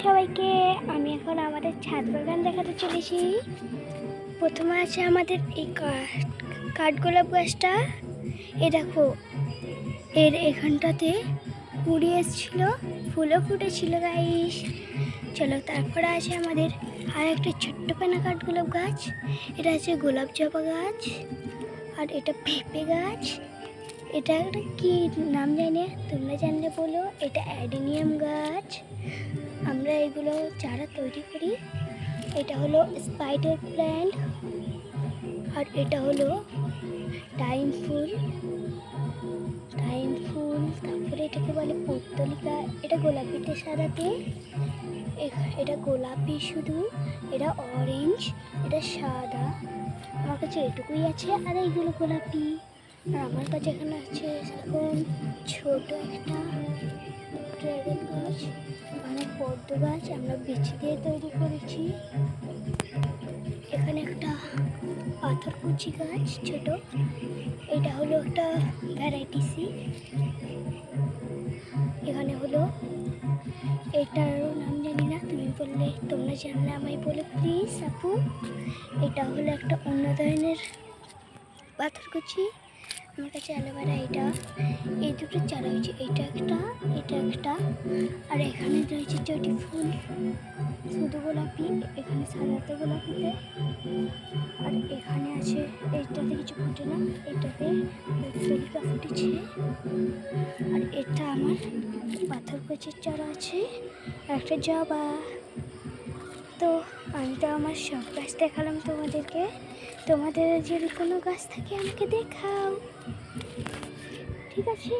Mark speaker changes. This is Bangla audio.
Speaker 1: সবাইকে, আমি এখন আমাদের ছাদ বাগান দেখাতে চলেছি। প্রথমে আছে আমাদের এই কাঠগোলাপ গাছটা। এ দেখো, এখানটাতে কুড়ি এসেছিল, ফুলও ফুটেছিল গাইস। চলো, তারপরে আছে আমাদের আর একটা ছোট্ট পেনা কাঠগোলাপ গাছ। এটা আছে গোলাপ জবা গাছ, আর এটা পেঁপে গাছ। এটা একটা কি নাম জানি না, তোমরা জানলে বলো। এটা অ্যাডেনিয়াম গাছ, আমরা এগুলো চারা তৈরি করি। এটা হলো স্পাইডার প্ল্যান্ট, আর এটা হলো টাইম ফুল। তারপরে এটাকে বলে পত্তলিকা। এটা গোলাপিতে সাদাতে, এটা গোলাপি শুধু, এটা অরেঞ্জ, এটা সাদা। আমার কাছে এটুকুই আছে, আর এইগুলো গোলাপি। আর আমার কাছে এখানে আছে এখন ছোট একটা ড্রাগন গাছ, অনেক পদ্ম গাছ আমরা বীজ দিয়ে তৈরি করেছি। এখানে একটা পাথরকুচি গাছ ছোট, এটা হলো একটা ভ্যারাইটি সি। এখানে হলো, এটারও নাম জানি না, তুমি বললে, তোমরা জানলে আমায় বলে প্লিজ আপু। এটা হলো একটা অন্য ধরনের পাথরকুচি। আমার কাছে অ্যালোভেরা, এই দুটো চারা হয়েছে, এটা একটা। আর এখানে রয়েছে চটি ফুল, শুধু গোলাপি, এখানে সাদাতে গোলাপিতে। আর এখানে আছে, এইটাতে কিছু ফুটে না, এটাতে ফুলকা ফুটেছে। আর এটা আমার পাথরকুচির চারা আছে, আর একটা জবা। তো আমি তো আমার সব গাছ দেখালাম তোমাদেরকে। তোমাদের যদি কোনো গাছ থাকে আমাকে দেখাও, ঠিক আছে?